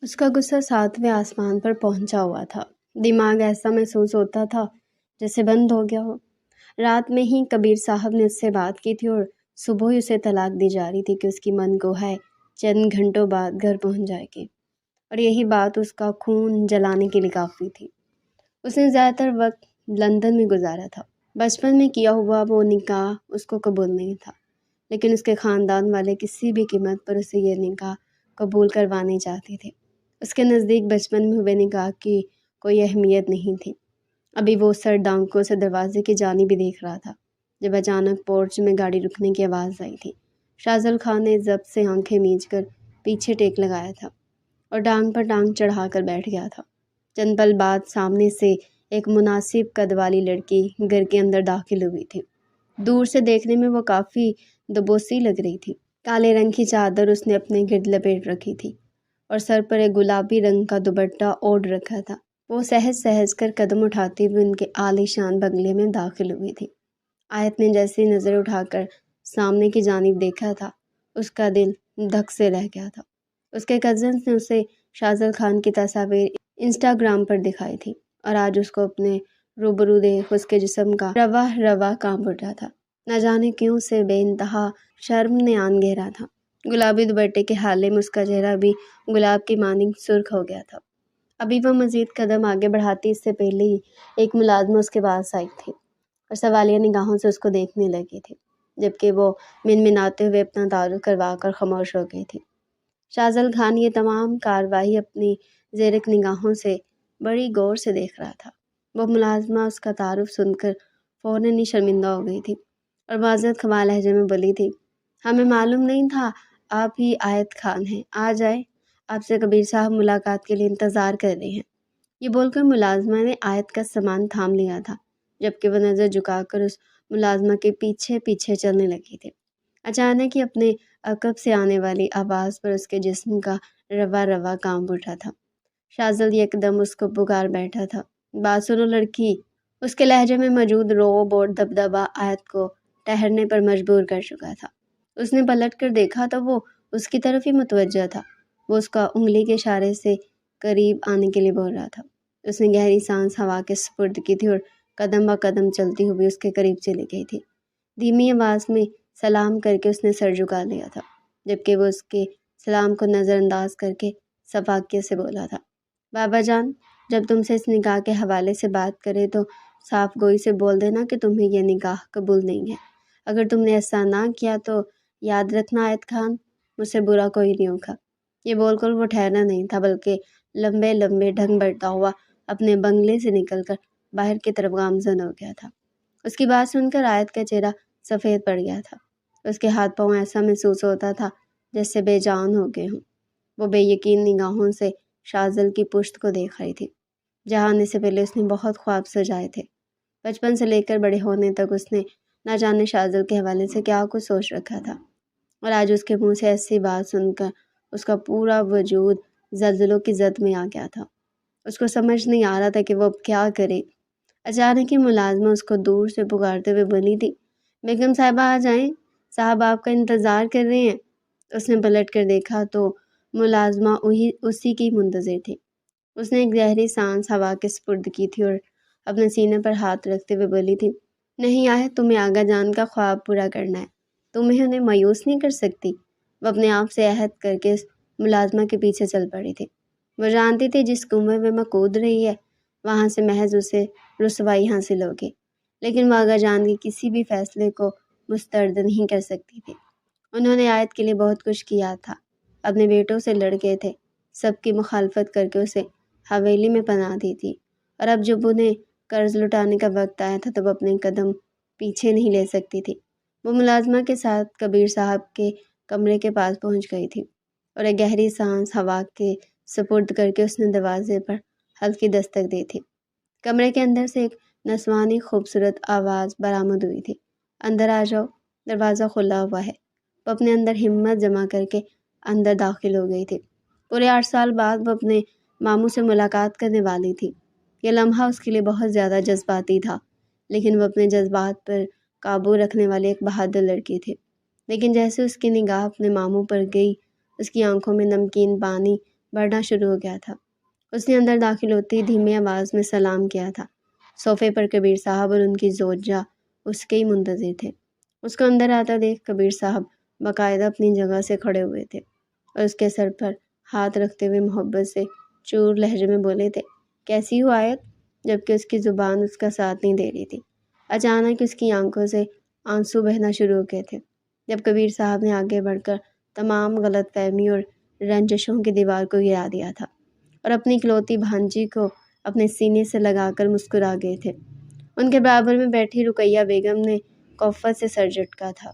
اس کا غصہ 7ویں آسمان پر پہنچا ہوا تھا۔ دماغ ایسا محسوس ہوتا تھا جیسے بند ہو گیا ہو۔ رات میں ہی کبیر صاحب نے اس سے بات کی تھی اور صبح ہی اسے طلاق دی جا رہی تھی کہ اس کی من کو ہے چند گھنٹوں بعد گھر پہنچ جائے گی، اور یہی بات اس کا خون جلانے کے لیے کافی تھی۔ اس نے زیادہ تر وقت لندن میں گزارا تھا۔ بچپن میں کیا ہوا وہ نکاح اس کو قبول نہیں تھا، لیکن اس کے خاندان والے کسی بھی قیمت پر اسے یہ نکاح قبول کروانے چاہتے تھے۔ اس کے نزدیک بچپن میں ہوئے نکاح کی کوئی اہمیت نہیں تھی۔ ابھی وہ سر ڈانکوں سے دروازے کی جانب بھی دیکھ رہا تھا جب اچانک پورچ میں گاڑی رکنے کی آواز آئی تھی۔ شاذل خان نے ضبط سے آنکھیں میچ کر پیچھے ٹیک لگایا تھا اور ٹانگ پر ٹانگ چڑھا کر بیٹھ گیا تھا۔ چند پل بعد سامنے سے ایک مناسب قد والی لڑکی گھر کے اندر داخل ہوئی تھی۔ دور سے دیکھنے میں وہ کافی دبوسی لگ رہی تھی۔ کالے رنگ کی چادر اس نے اپنے گرد لپیٹ رکھی تھی اور سر پر ایک گلابی رنگ کا دوپٹہ اوڑھ رکھا تھا۔ وہ سہج سہج کر قدم اٹھاتی ہوئی ان کے عالی شان بنگلے میں داخل ہوئی تھی۔ آیت نے جیسی نظر اٹھا کر سامنے کی جانب دیکھا تھا، اس کا دل دھک سے رہ گیا تھا۔ اس کے کزنز نے اسے شاذل خان کی تصاویر انسٹاگرام پر دکھائی تھی اور آج اس کو اپنے روبرو دیکھ اس کے جسم کا روا روا کانپ اٹھا تھا۔ نہ جانے کیوں سے بے انتہا شرم نے آن گھیرا تھا۔ گلابی دوپٹے کے حالے میں اس کا چہرہ بھی گلاب کی مانند سرخ ہو گیا تھا۔ ابھی وہ مزید قدم آگے بڑھاتی اس سے پہلے ہی ایک ملازمہ اس کے پاس آئی تھی اور سوالیہ نگاہوں سے اس کو دیکھنے لگی تھی، جبکہ وہ منمناتے ہوئے اپنا تعارف کروا کر خاموش ہو گئی تھی۔ شاذل خان یہ تمام کارروائی اپنی زیرک نگاہوں سے بڑی غور سے دیکھ رہا تھا۔ وہ ملازمہ اس کا تعارف سن کر فوراً ہی شرمندہ ہو گئی تھی اور معذرت خواہ لہجے میں بولی تھی، ہمیں معلوم نہیں تھا آپ ہی آیت خان ہیں، آ جائے، آپ سے کبیر صاحب ملاقات کے لیے انتظار کر رہے ہیں۔ یہ بول کر ملازمہ نے آیت کا سامان تھام لیا تھا، جبکہ وہ نظر جھکا کر اس ملازمہ کے پیچھے پیچھے چلنے لگی تھی۔ اچانک ہی اپنے عقب سے آنے والی آواز پر اس کے جسم کا روا روا کانپ اٹھا تھا۔ شاذل یکدم اس کو پکار بیٹھا تھا، بات سنو لڑکی۔ اس کے لہجے میں موجود رعب اور دبدبا آیت کو ٹھہرنے پر مجبور کر چکا تھا۔ اس نے پلٹ کر دیکھا تو وہ اس کی طرف ہی متوجہ تھا۔ وہ اس کا انگلی کے اشارے سے قریب آنے کے لیے بول رہا تھا۔ اس نے گہری سانس ہوا کے سپرد کی تھی اور قدم با قدم چلتی ہوئی اس کے قریب چلی گئی تھی۔ دھیمی آواز میں سلام کر کے اس نے سر جھکا لیا تھا، جبکہ وہ اس کے سلام کو نظر انداز کر کے شفقت سے بولا تھا، بابا جان، جب تم سے اس نکاح کے حوالے سے بات کرے تو صاف گوئی سے بول دینا کہ تمہیں یہ نکاح قبول نہیں ہے۔ اگر تم نے ایسا نہ کیا تو یاد رکھنا آیت خان، مجھ سے برا کوئی نہیں ہوگا۔ یہ بول کر وہ ٹھہرنا نہیں تھا بلکہ لمبے لمبے ڈھنگ بڑھتا ہوا اپنے بنگلے سے نکل کر باہر کی طرف گامزن ہو گیا تھا۔ اس کی بات سن کر آیت کا چہرہ سفید پڑ گیا تھا۔ اس کے ہاتھ پاؤں ایسا محسوس ہوتا تھا جیسے بے جان ہو گئے ہوں۔ وہ بے یقین نگاہوں سے شاذل کی پشت کو دیکھ رہی تھی، جہاں آنے سے پہلے اس نے بہت خواب سجائے تھے۔ بچپن سے لے کر بڑے ہونے تک اس نے نہ جانے شاذل کے حوالے سے کیا کچھ سوچ رکھا تھا، اور آج اس کے منہ سے ایسی بات سن کر اس کا پورا وجود زلزلوں کی زد میں آ گیا تھا۔ اس کو سمجھ نہیں آ رہا تھا کہ وہ اب کیا کرے۔ اچانک ہی ملازمہ اس کو دور سے پکارتے ہوئے بولی تھی، بیگم صاحبہ آ جائیں، صاحب آپ کا انتظار کر رہے ہیں۔ اس نے پلٹ کر دیکھا تو ملازمہ اسی کی منتظر تھی۔ اس نے ایک گہری سانس ہوا کے سپرد کی تھی اور اپنے سینے پر ہاتھ رکھتے ہوئے بولی تھی، نہیں آئے، تمہیں آغا جان کا خواب پورا کرنا ہے، تمہیں انہیں مایوس نہیں کر سکتی۔ وہ اپنے آپ سے عہد کر کے اس ملازمہ کے پیچھے چل پڑی تھی۔ وہ جانتی تھی جس کنویں میں وہ کود رہی ہے وہاں سے محض اسے رسوائی حاصل ہوگی، لیکن وہ آغا جان کے کسی بھی فیصلے کو مسترد نہیں کر سکتی تھی۔ انہوں نے آیت کے لیے بہت کچھ کیا تھا، اپنے بیٹوں سے لڑ گئے تھے، سب کی مخالفت کر کے اسے حویلی میں پناہ دی تھی، اور اب جب انہیں قرض لٹانے کا وقت آیا تھا تو وہ اپنے قدم پیچھے نہیں لے سکتی تھی۔ وہ ملازمہ کے ساتھ کبیر صاحب کے کمرے کے پاس پہنچ گئی تھی اور ایک گہری سانس ہوا کے سپرد کر کے اس نے دروازے پر ہلکی دستک دی تھی۔ کمرے کے اندر سے ایک نسوانی خوبصورت آواز برآمد ہوئی تھی، اندر آ جاؤ، دروازہ کھلا ہوا ہے۔ وہ اپنے اندر ہمت جمع کر کے اندر داخل ہو گئی تھی۔ پورے 8 سال بعد وہ اپنے ماموں سے ملاقات کرنے والی تھی۔ یہ لمحہ اس کے لیے بہت زیادہ جذباتی تھا، لیکن وہ اپنے جذبات پر قابو رکھنے والی ایک بہادر لڑکی تھی۔ لیکن جیسے اس کی نگاہ اپنے ماموں پر گئی، اس کی آنکھوں میں نمکین پانی بڑھنا شروع ہو گیا تھا۔ اس نے اندر داخل ہوتے ہی دھیمی آواز میں سلام کیا تھا۔ صوفے پر کبیر صاحب اور ان کی زوجہ اس کے ہی منتظر تھے۔ اس کو اندر آتا دیکھ کبیر صاحب باقاعدہ اپنی جگہ سے کھڑے ہوئے تھے اور اس کے سر پر ہاتھ رکھتے ہوئے محبت سے چور لہجے میں بولے تھے، کیسی ہو آیت؟ جبکہ اس کی زبان اس کا ساتھ نہیں دے رہی تھی۔ اچانک اس کی آنکھوں سے آنسو بہنا شروع ہو گئے تھے جب کبیر صاحب نے آگے بڑھ کر تمام غلط فہمی اور رنجشوں کی دیوار کو گرا دیا تھا اور اپنی اکلوتی بھانجی کو اپنے سینے سے لگا کر مسکرا گئے تھے۔ ان کے برابر میں بیٹھی رقیہ بیگم نے کوفت سے سر جھٹکا تھا۔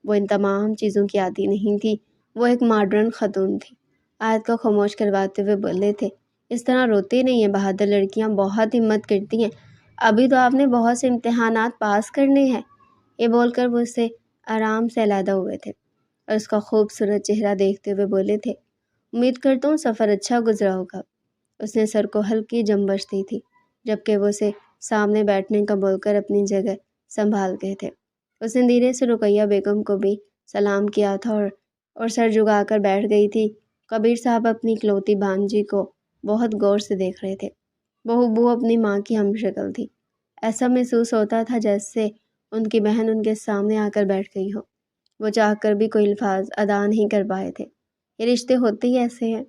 وہ ان تمام چیزوں کی عادی نہیں تھی، وہ ایک ماڈرن خاتون تھی۔ آیت کو خاموش کرواتے ہوئے بولے تھے، اس طرح روتی نہیں ہیں، بہادر لڑکیاں بہت ہمت کرتی ہیں، ابھی تو آپ نے بہت سے امتحانات پاس کرنے ہیں۔ یہ بول کر وہ اس سے آرام سے علیحدہ ہوئے تھے اور اس کا خوبصورت چہرہ دیکھتے ہوئے بولے تھے، امید کرتا ہوں سفر اچھا گزرا ہوگا۔ اس نے سر کو ہلکی جنبش دی تھی جبکہ وہ اسے سامنے بیٹھنے کا بول کر اپنی جگہ سنبھال گئے تھے۔ اس نے دھیرے سے رقیہ بیگم کو بھی سلام کیا تھا اور سر جھکا کر بیٹھ گئی تھی۔ کبیر صاحب اپنی اکلوتی بھانجی کو بہت غور سے دیکھ رہے تھے۔ وہ ہبو اپنی ماں کی ہم شکل تھی۔ ایسا محسوس ہوتا تھا جیسے ان کی بہن ان کے سامنے آ کر بیٹھ گئی ہو۔ وہ چاہ کر بھی کوئی الفاظ ادا نہیں کر پائے تھے۔ یہ رشتے ہوتے ہی ایسے ہیں،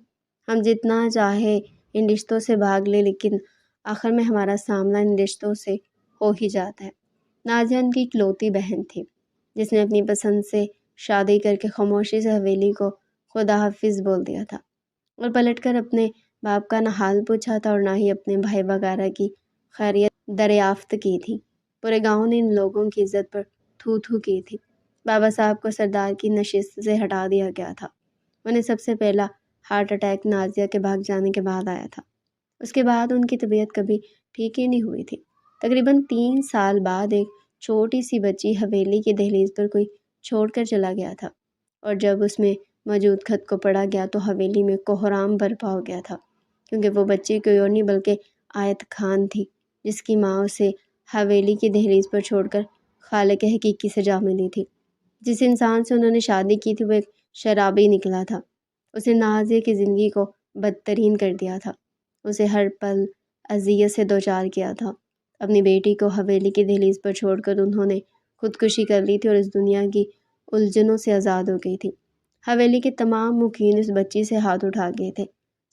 ہم جتنا چاہے ان رشتوں سے بھاگ لیں لیکن آخر میں ہمارا سامنا ان رشتوں سے ہو ہی جاتا ہے۔ نازیہ ان کی اکلوتی بہن تھی جس نے اپنی پسند سے شادی کر کے خاموشی سے حویلی کو خدا حافظ بول دیا تھا اور پلٹ کر اپنے باپ کا نہ حال پوچھا تھا اور نہ ہی اپنے بھائی وغیرہ کی خیریت دریافت کی تھی۔ پورے گاؤں نے ان لوگوں کی عزت پر تھو تھو کی تھی۔ بابا صاحب کو سردار کی نشست سے ہٹا دیا گیا تھا۔ انہیں سب سے پہلا ہارٹ اٹیک نازیہ کے بھاگ جانے کے بعد آیا تھا۔ اس کے بعد ان کی طبیعت کبھی ٹھیک ہی نہیں ہوئی تھی۔ تقریباً 3 سال بعد ایک چھوٹی سی بچی حویلی کی دہلیز پر کوئی چھوڑ کر چلا گیا تھا اور جب اس میں موجود خط کو پڑھا گیا تو حویلی میں کوہرام برپا ہو گیا تھا، کیونکہ وہ بچی کوئی اور نہیں بلکہ آیت خان تھی جس کی ماں اسے حویلی کی دہلیز پر چھوڑ کر خالق حقیقی سے جا ملی تھی۔ جس انسان سے انہوں نے شادی کی تھی وہ ایک شرابی نکلا تھا۔ اس نے نازیہ کی زندگی کو بدترین کر دیا تھا، اسے ہر پل اذیت سے دوچار کیا تھا۔ اپنی بیٹی کو حویلی کی دہلیز پر چھوڑ کر انہوں نے خودکشی کر لی تھی اور اس دنیا کی الجھنوں سے آزاد ہو گئی تھی۔ حویلی کے تمام مکین اس بچی سے ہاتھ اٹھا گئے تھے۔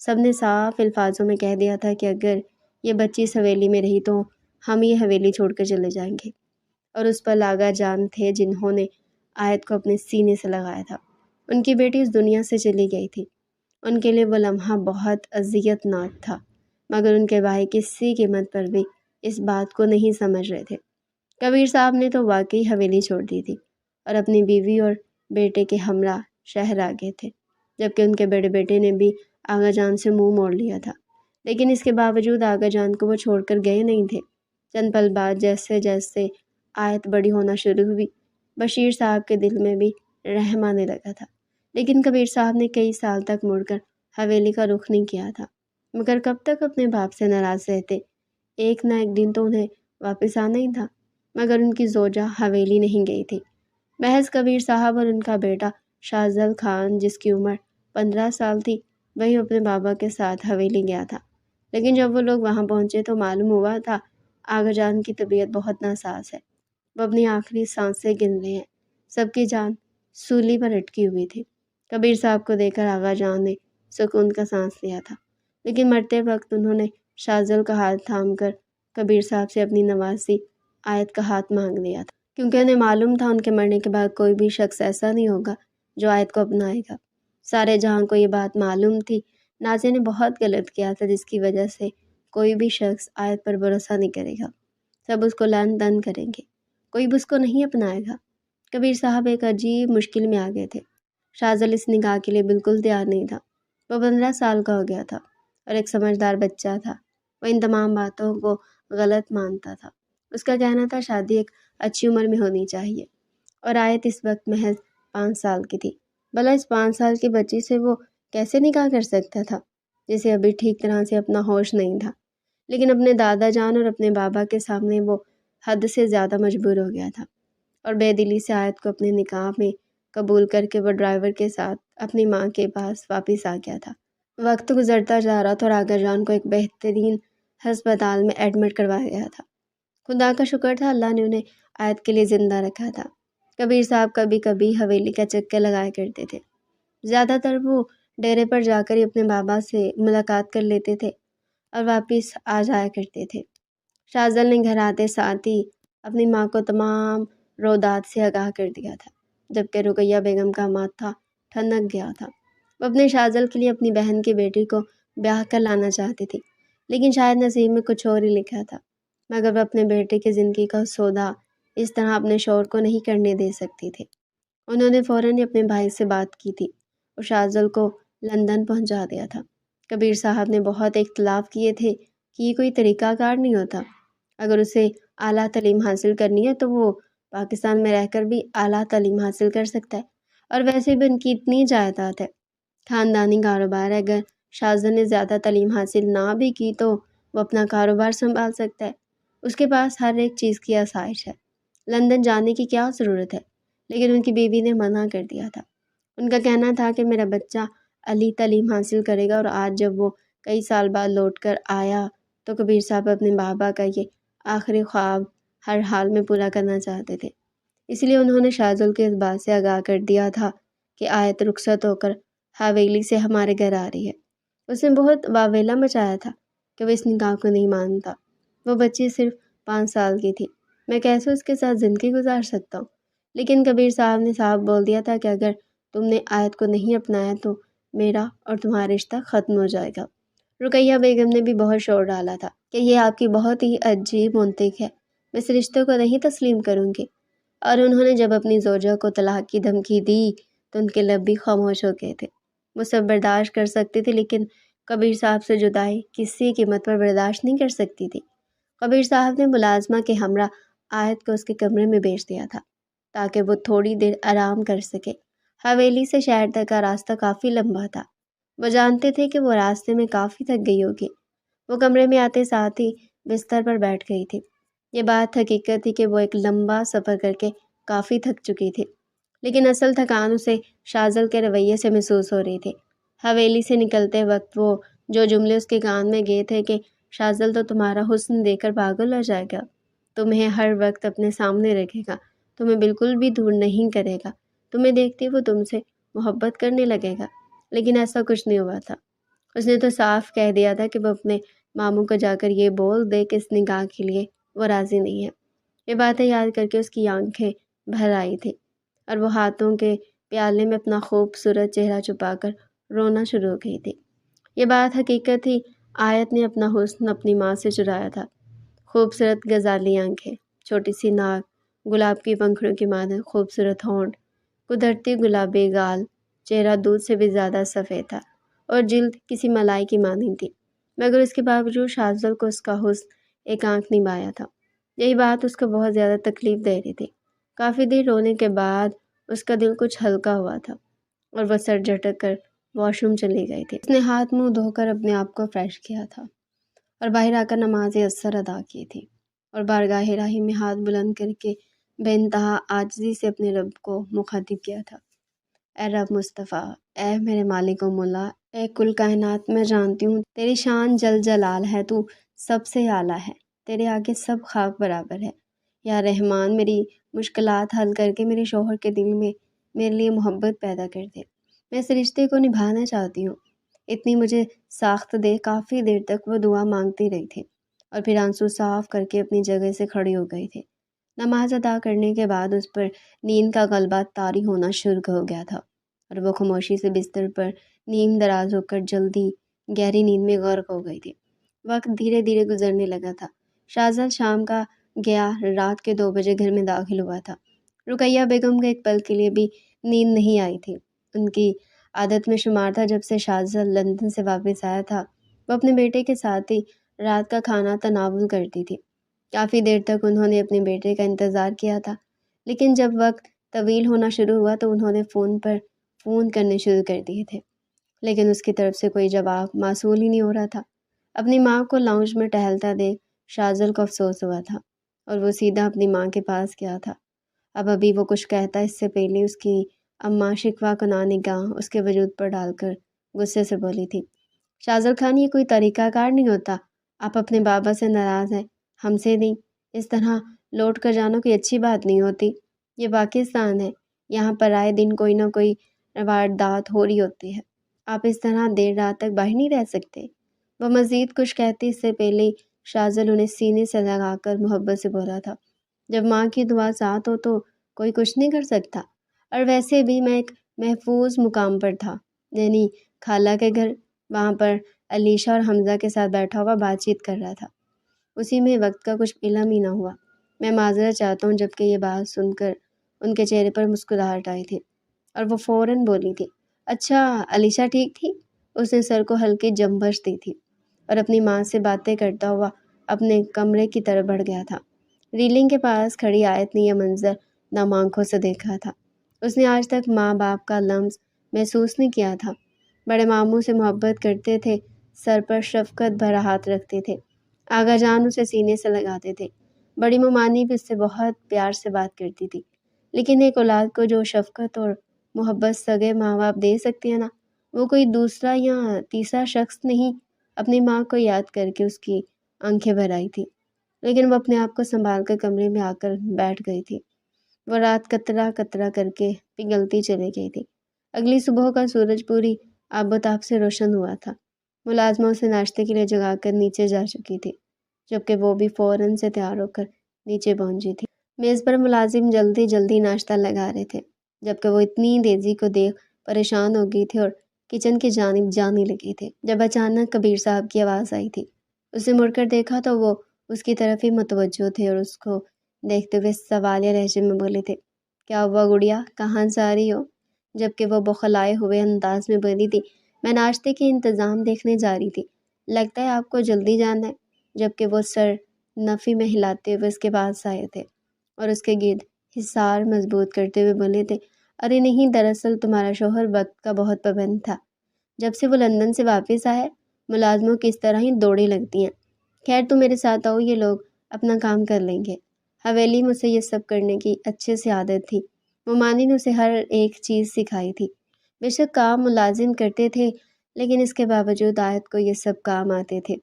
سب نے صاف الفاظوں میں کہہ دیا تھا کہ اگر یہ بچی اس حویلی میں رہی تو ہم یہ حویلی چھوڑ کر چلے جائیں گے، اور اس پر آغا جان تھے جنہوں نے آیت کو اپنے سینے سے لگایا تھا۔ ان کی بیٹی اس دنیا سے چلی گئی تھی۔ ان کے لیے وہ لمحہ بہت اذیت ناک تھا، مگر ان کے بھائی کسی قیمت پر بھی اس بات کو نہیں سمجھ رہے تھے۔ کبیر صاحب نے تو واقعی حویلی چھوڑ دی تھی اور اپنی بیوی اور بیٹے کے ہمراہ شہر آ گئے تھے، جبکہ ان کے بڑے بیٹے نے بھی آغا جان سے منہ موڑ لیا تھا، لیکن اس کے باوجود آغا جان کو وہ چھوڑ کر گئے نہیں تھے۔ چند پل بعد جیسے جیسے آیت بڑی ہونا شروع ہوئی، بشیر صاحب کے دل میں بھی رحم آنے لگا تھا، لیکن کبیر صاحب نے کئی سال تک مڑ کر حویلی کا رخ نہیں کیا تھا، مگر کب تک اپنے باپ سے ناراض رہتے؟ ایک نہ ایک دن تو انہیں واپس آنا ہی تھا، مگر ان کی زوجہ حویلی نہیں گئی تھی۔ محض کبیر صاحب اور ان کا بیٹا شاذل خان جس کی عمر 15 سال تھی وہی اپنے بابا کے ساتھ حویلی گیا تھا، لیکن جب وہ لوگ وہاں پہنچے تو معلوم ہوا تھا آغا جان کی طبیعت بہت ناساز ہے، وہ اپنی آخری سانسیں گن رہے ہیں، سب کی جان سولی پر اٹکی ہوئی تھی۔ کبیر صاحب کو دیکھ کر آغا جان نے سکون کا سانس لیا تھا، لیکن مرتے وقت انہوں نے شاذل کا ہاتھ تھام کر کبیر صاحب سے اپنی نوازی آیت کا ہاتھ مانگ لیا تھا، کیونکہ انہیں معلوم تھا ان کے مرنے کے بعد کوئی بھی شخص ایسا نہیں ہوگا جو آیت کو اپنائے گا۔ سارے جہاں کو یہ بات معلوم تھی، نازیہ نے بہت غلط کیا تھا جس کی وجہ سے کوئی بھی شخص آیت پر بھروسہ نہیں کرے گا، سب اس کو لعن طعن کریں گے، کوئی بھی اس کو نہیں اپنائے گا۔ کبیر صاحب ایک عجیب مشکل میں آ گئے تھے۔ شاذل اس نکاح کے لیے بالکل تیار نہیں تھا، وہ 15 سال کا ہو گیا تھا اور ایک سمجھدار بچہ تھا، وہ ان تمام باتوں کو غلط مانتا تھا۔ اس کا کہنا تھا شادی ایک اچھی عمر میں ہونی چاہیے، اور آیت اس وقت محض 5 سال کی تھی، بھلا اس 5 سال کی بچی سے وہ کیسے نکاح کر سکتا تھا جسے ابھی ٹھیک طرح سے اپنا ہوش نہیں تھا؟ لیکن اپنے دادا جان اور اپنے بابا کے سامنے وہ حد سے زیادہ مجبور ہو گیا تھا اور بے دلی سے آیت کو اپنے نکاح میں قبول کر کے وہ ڈرائیور کے ساتھ اپنی ماں کے پاس واپس آ گیا تھا۔ وقت گزرتا جا رہا تھا اور آغا جان کو ایک بہترین ہسپتال میں ایڈمٹ کروایا گیا تھا۔ خدا کا شکر تھا، اللہ نے انہیں آیت کے لیے زندہ رکھا تھا۔ کبیر صاحب کبھی کبھی حویلی کا چکر لگایا کرتے تھے۔ زیادہ تر وہ ڈیرے پر جا کر ہی اپنے بابا سے ملاقات کر لیتے تھے اور واپس آ جایا کرتے تھے۔ شاذل نے گھر آتے ساتھ ہی اپنی ماں کو تمام رودات سے آگاہ کر دیا تھا، جبکہ رقیہ بیگم کا ماتھا ٹھنک گیا تھا۔ وہ اپنے شاذل کے لیے اپنی بہن کی بیٹی کو بیاہ کر لانا چاہتی تھی، لیکن شاید نصیب میں کچھ اور ہی لکھا تھا، مگر وہ اپنے بیٹے کی زندگی کا سودا اس طرح اپنے شوہر کو نہیں کرنے دے سکتی تھی۔ انہوں نے فوراً ہی اپنے بھائی سے بات کی تھی اور شاذل کو لندن پہنچا دیا تھا۔ کبیر صاحب نے بہت اختلاف کیے تھے کہ یہ کوئی طریقہ کار نہیں ہوتا، اگر اسے اعلیٰ تعلیم حاصل کرنی ہے تو وہ پاکستان میں رہ کر بھی اعلیٰ تعلیم حاصل کر سکتا ہے، اور ویسے بھی ان کی اتنی جائیداد ہے، خاندانی کاروبار ہے، اگر شاذل نے زیادہ تعلیم حاصل نہ بھی کی تو وہ اپنا کاروبار سنبھال سکتا ہے، اس کے پاس ہر ایک چیز کی آسائش ہے، لندن جانے کی کیا ضرورت ہے۔ لیکن ان کی بیوی نے منع کر دیا تھا۔ ان کا کہنا تھا کہ میرا بچہ علی تعلیم حاصل کرے گا، اور آج جب وہ کئی سال بعد لوٹ کر آیا تو کبیر صاحب اپنے بابا کا یہ آخری خواب ہر حال میں پورا کرنا چاہتے تھے، اس لیے انہوں نے شاذل کے اس بات سے آگاہ کر دیا تھا کہ آیت رخصت ہو کر حویلی سے ہمارے گھر آ رہی ہے۔ اس نے بہت واویلا مچایا تھا کہ وہ اس نکاح کو نہیں مانتا۔ وہ بچی صرف 5 سال کی تھی، میں کیسے اس کے ساتھ زندگی گزار سکتا ہوں؟ لیکن کبیر صاحب نے صاف بول دیا تھا کہ اگر تم نے آیت کو نہیں اپنایا تو میرا اور تمہارا رشتہ ختم ہو جائے گا۔ رقیہ بیگم نے بھی بہت شور ڈالا تھا کہ یہ آپ کی بہت ہی عجیب منطق ہے، میں اس رشتے کو نہیں تسلیم کروں گی، اور انہوں نے جب اپنی زوجہ کو طلاق کی دھمکی دی تو ان کے لب بھی خاموش ہو گئے تھے۔ وہ سب برداشت کر سکتی تھی، لیکن کبیر صاحب سے جدائی کسی قیمت پر برداشت نہیں کر سکتی تھی۔ کبیر صاحب نے ملازمہ کے ہمراہ آیت کو اس کے کمرے میں بھیج دیا تھا تاکہ وہ تھوڑی دیر آرام کر سکے۔ حویلی سے شہر تک کا راستہ کافی لمبا تھا، وہ جانتے تھے کہ وہ راستے میں کافی تھک گئی ہوگی۔ وہ کمرے میں آتے ساتھ ہی بستر پر بیٹھ گئی تھی۔ یہ بات حقیقت تھی کہ وہ ایک لمبا سفر کر کے کافی تھک چکی تھی، لیکن اصل تھکان اسے شاذل کے رویے سے محسوس ہو رہی تھی۔ حویلی سے نکلتے وقت وہ جو جملے اس کے کان میں گئے تھے کہ شاذل تو تمہارا حسن دیکھ کر پاگل ہو جائے گا، تمہیں ہر وقت اپنے سامنے رکھے گا، تمہیں بالکل بھی دور نہیں کرے گا، تمہیں دیکھتے وہ تم سے محبت کرنے لگے گا، لیکن ایسا کچھ نہیں ہوا تھا۔ اس نے تو صاف کہہ دیا تھا کہ وہ اپنے ماموں کو جا کر یہ بول دے کہ اس نکاح کے لیے وہ راضی نہیں ہے۔ یہ باتیں یاد کر کے اس کی آنکھیں بھر آئی تھی اور وہ ہاتھوں کے پیالے میں اپنا خوبصورت چہرہ چھپا کر رونا شروع ہو گئی تھی۔ یہ بات حقیقت تھی، آیت نے اپنا حسن اپنی ماں سے چرایا تھا۔ خوبصورت غزالی آنکھیں، چھوٹی سی ناک، گلاب کی پنکھڑیوں کی مانند خوبصورت ہونٹ، قدرتی گلابی گال، چہرہ دودھ سے بھی زیادہ سفید تھا اور جلد کسی ملائی کی مانند تھی، مگر اس کے باوجود شاذل کو اس کا حسن ایک آنکھ نہیں بھایا تھا۔ یہی بات اس کو بہت زیادہ تکلیف دے رہی تھی۔ کافی دیر رونے کے بعد اس کا دل کچھ ہلکا ہوا تھا اور وہ سر جھٹک کر واش روم چلی گئی تھی۔ اس نے ہاتھ منہ دھو کر اپنے آپ کو فریش کیا تھا اور باہر آ کر نماز عصر ادا کی تھی اور بارگاہ الہی میں ہاتھ بلند کر کے بے انتہا عاجزی سے اپنے رب کو مخاطب کیا تھا۔ اے رب مصطفیٰ، اے میرے مالک و مولا، اے کل کائنات، میں جانتی ہوں تیری شان جل جلال ہے، تو سب سے اعلیٰ ہے، تیرے آگے سب خاک برابر ہے۔ یا رحمان، میری مشکلات حل کر کے میرے شوہر کے دل میں میرے لیے محبت پیدا کر دے، میں اس رشتے کو نبھانا چاہتی ہوں۔ اتنی مجھے ساخت دے۔ کافی دیر تک وہ دعا مانگتی رہی تھی اور پھر آنسو صاف کر کے اپنی جگہ سے کھڑی ہو گئی تھی۔ نماز ادا کرنے کے بعد اس پر نیند کا غلبہ طاری ہونا شروع ہو گیا تھا اور وہ خاموشی سے بستر پر نیم دراز ہو کر جلدی گہری نیند میں غرق ہو گئی تھی۔ وقت دھیرے دھیرے گزرنے لگا تھا۔ شاذل شام کا گیا، رات کے 2 بجے گھر میں داخل ہوا تھا۔ رقیہ بیگم کو ایک پل کے لیے بھی نیند نہیں آئی تھی۔ ان کی عادت میں شمار تھا، جب سے شاذل لندن سے واپس آیا تھا وہ اپنے بیٹے کے ساتھ ہی رات کا کھانا تناول کرتی تھی۔ کافی دیر تک انہوں نے اپنے بیٹے کا انتظار کیا تھا، لیکن جب وقت طویل ہونا شروع ہوا تو انہوں نے فون پر فون کرنے شروع کر دیے تھے، لیکن اس کی طرف سے کوئی جواب موصول ہی نہیں ہو رہا تھا۔ اپنی ماں کو لاؤنج میں ٹہلتا دیکھ شاذل کو افسوس ہوا تھا اور وہ سیدھا اپنی ماں کے پاس گیا تھا۔ اب ابھی وہ کچھ کہتا اس سے پہلے اس کی اماں شکوہ کناہ نگاہ اس کے وجود پر ڈال کر غصے سے بولی تھی، شازل خان یہ کوئی طریقہ کار نہیں ہوتا، آپ اپنے بابا سے ناراض ہیں، ہم سے نہیں، اس طرح لوٹ کر جانا کوئی اچھی بات نہیں ہوتی، یہ پاکستان ہے، یہاں پر آئے دن کوئی نہ کوئی واردات ہو رہی ہوتی ہے، آپ اس طرح دیر رات تک باہر نہیں رہ سکتے۔ وہ مزید کچھ کہتی اس سے پہلے شازل انہیں سینے سے لگا کر محبت سے بولا تھا، جب ماں کی دعا ساتھ ہو تو کوئی کچھ نہیں کر سکتا، اور ویسے بھی میں ایک محفوظ مقام پر تھا، یعنی خالہ کے گھر، وہاں پر علیشہ اور حمزہ کے ساتھ بیٹھا ہوا بات چیت کر رہا تھا، اسی میں وقت کا کچھ علم ہی نہ ہوا۔ میں معذرت چاہتا ہوں، جبکہ یہ بات سن کر ان کے چہرے پر مسکراہٹ آئی تھی اور وہ فوراً بولی تھی، اچھا علیشہ ٹھیک تھی؟ اس نے سر کو ہلکی جنبش دی تھی اور اپنی ماں سے باتیں کرتا ہوا اپنے کمرے کی طرف بڑھ گیا تھا۔ ریلنگ کے پاس کھڑی آیت نے یہ منظر نم آنکھوں سے دیکھا تھا۔ اس نے آج تک ماں باپ کا لمس محسوس نہیں کیا تھا۔ بڑے ماموں سے محبت کرتے تھے، سر پر شفقت بھرا ہاتھ رکھتے تھے، آغا جان اسے سینے سے لگاتے تھے، بڑی ممانی بھی اس سے بہت پیار سے بات کرتی تھی، لیکن ایک اولاد کو جو شفقت اور محبت سگے ماں باپ دے سکتے ہیں نا، وہ کوئی دوسرا یا تیسرا شخص نہیں۔ اپنی ماں کو یاد کر کے اس کی آنکھیں بھر آئی تھی، لیکن وہ اپنے آپ کو سنبھال کر کمرے میں آ کر بیٹھ گئی تھی۔ وہ رات قطرہ قطرہ کر کے پگھلتی چلی گئی تھی۔ اگلی صبح کا سورج پوری آب و تاب سے روشن ہوا تھا۔ ملازمہ اسے ناشتے کے لیے جگا کر نیچے جا چکی تھی، جبکہ وہ بھی فوراً سے تیار ہو کر نیچے پہنچی تھی۔ میز پر ملازم جلدی جلدی ناشتہ لگا رہے تھے، جبکہ وہ اتنی تیزی کو دیکھ پریشان ہو گئی تھی اور کچن کی جانب جانے لگی تھی، جب اچانک کبیر صاحب کی آواز آئی تھی۔ اسے مڑ کر دیکھا تو وہ اس کی طرف ہی متوجہ تھے اور اس کو دیکھتے ہوئے سوالیہ لہجے میں بولے تھے، کیا ہوا گڑیا، کہاں جا رہی ہو؟ جبکہ وہ بوکھلائے ہوئے انداز میں بولی تھی، میں ناشتے کے انتظام دیکھنے جا رہی تھی، لگتا ہے آپ کو جلدی جانا ہے۔ جبکہ وہ سر نفی میں ہلاتے ہوئے اس کے پاس آئے تھے اور اس کے گرد حصار مضبوط کرتے ہوئے بولے تھے، ارے نہیں، دراصل تمہارا شوہر وقت کا بہت پابند تھا، جب سے وہ لندن سے واپس آئے ملازموں کی اس طرح ہی دوڑیں لگتی ہیں۔ خیر تم میرے ساتھ آؤ، یہ لوگ اپنا کام کر لیں گے۔ حویلی میں اسے یہ سب کرنے کی اچھے سے عادت تھی، ممانی نے اسے ہر ایک چیز سکھائی تھی۔ بے شک کام ملازم کرتے تھے، لیکن اس کے باوجود آیت کو یہ سب کام آتے تھے۔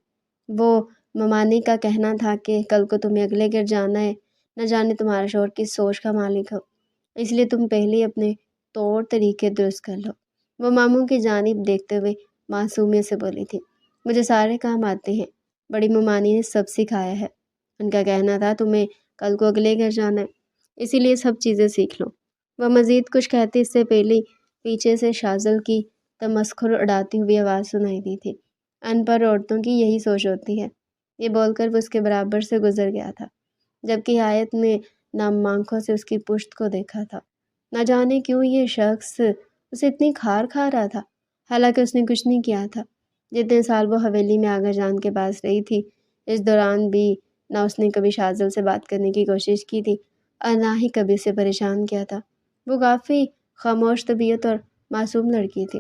وہ ممانی کا کہنا تھا کہ کل کو تمہیں اگلے گھر جانا ہے، نہ جانے تمہارا شوہر کس سوچ کا مالک ہو، اس لیے تم پہلے اپنے طور طریقے درست کر لو۔ وہ ماموں کی جانب دیکھتے ہوئے معصومیت سے بولی تھی، مجھے سارے کام آتے ہیں، بڑی ممانی نے سب سکھایا ہے، ان کا کہنا تھا تمہیں کل کو اگلے گھر جانا ہے، اسی لیے سب چیزیں سیکھ لو۔ وہ مزید کچھ کہتے اس سے پہلے پیچھے سے شازل کی تمسخر اڑاتی ہوئی آواز سنائی دی تھی، ان پڑھ عورتوں کی یہی سوچ ہوتی ہے۔ یہ بول کر وہ اس کے برابر سے گزر گیا تھا، جبکہ آیت نے نم آنکھوں سے اس کی پشت کو دیکھا تھا۔ نہ جانے کیوں یہ شخص اسے اتنی کھار کھا رہا تھا، حالانکہ اس نے کچھ نہیں کیا تھا۔ جتنے سال وہ حویلی میں آغا جان کے پاس رہی تھی، اس دوران بھی نہ اس نے کبھی شازل سے بات کرنے کی کوشش کی تھی اور نہ ہی کبھی اسے پریشان کیا تھا۔ وہ کافی خاموش طبیعت اور معصوم لڑکی تھی،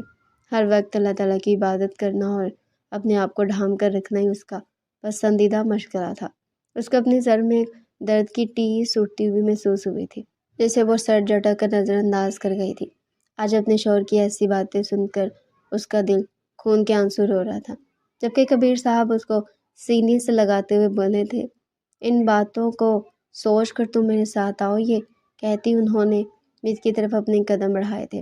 ہر وقت اللہ تعالیٰ کی عبادت کرنا اور اپنے آپ کو ڈھانپ کر رکھنا ہی اس کا پسندیدہ مشغلہ تھا۔ اس کو اپنے سر میں ایک درد کی ٹیس اٹھتی ہوئی محسوس ہوئی تھی، جسے وہ سر جھٹک کر نظر انداز کر گئی تھی۔ آج اپنے شوہر کی ایسی باتیں سن کر اس کا دل خون کے آنسو رو رہا تھا، جبکہ کبیر صاحب اس کو سینے سے لگاتے ہوئے بولے تھے، ان باتوں کو سوچ کر تم میرے ساتھ آؤ، یہ کہتی انہوں نے میز کی طرف اپنے قدم بڑھائے تھے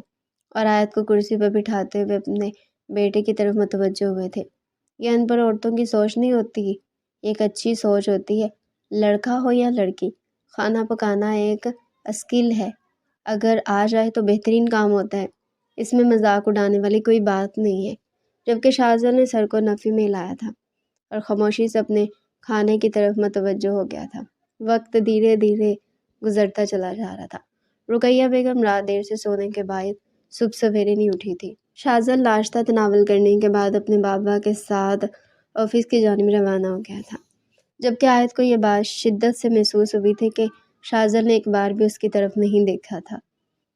اور آیت کو کرسی پر بٹھاتے ہوئے اپنے بیٹے کی طرف متوجہ ہوئے تھے۔ یہ ان پڑھ عورتوں کی سوچ نہیں ہوتی، ایک اچھی سوچ ہوتی ہے، لڑکا ہو یا لڑکی، کھانا پکانا ایک اسکل ہے، اگر آ جائے تو بہترین کام ہوتا ہے، اس میں مذاق اڑانے والی کوئی بات نہیں ہے۔ جبکہ شازل نے سر کو نفی میں ہلایا تھا اور خاموشی سے اپنے کھانے کی طرف متوجہ ہو گیا تھا۔ وقت دھیرے دھیرے گزرتا چلا جا رہا تھا۔ رقیہ بیگم رات دیر سے سونے کے باعث صبح سویرے نہیں اٹھی تھی۔ شازل ناشتہ تناول کرنے کے بعد اپنے بابا کے ساتھ آفس کی جانب روانہ ہو گیا تھا، جبکہ آیت کو یہ بات شدت سے محسوس ہوئی تھی کہ شازل نے ایک بار بھی اس کی طرف نہیں دیکھا تھا۔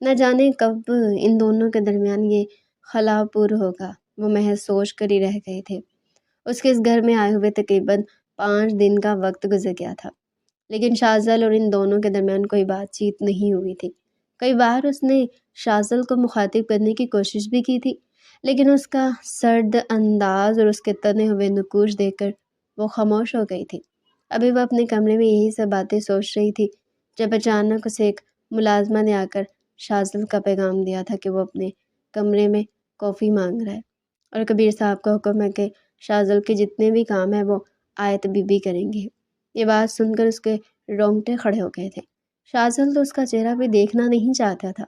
نہ جانے کب ان دونوں کے درمیان یہ خلا پر ہوگا، وہ محض سوچ کر ہی رہ گئے تھے۔ اس کے اس گھر میں آئے ہوئے تقریباً 5 دن کا وقت گزر گیا تھا، لیکن شازل اور ان دونوں کے درمیان کوئی بات چیت نہیں ہوئی تھی۔ کئی بار اس نے شازل کو مخاطب کرنے کی کوشش بھی کی تھی، لیکن اس کا سرد انداز اور اس کے تنے ہوئے نقوش دیکھ کر وہ خاموش ہو گئی تھی۔ ابھی وہ اپنے کمرے میں یہی سب باتیں سوچ رہی تھی جب اچانک اسے ایک ملازمہ نے آ کر شازل کا پیغام دیا تھا کہ وہ اپنے کمرے میں کافی مانگ رہا ہے، اور کبیر صاحب کا حکم ہے کہ شازل کے جتنے بھی کام ہیں وہ آیت بی بی کریں گے۔ یہ بات سن کر اس کے رونگٹے کھڑے ہو گئے تھے۔ شازل تو اس کا چہرہ بھی دیکھنا نہیں چاہتا تھا،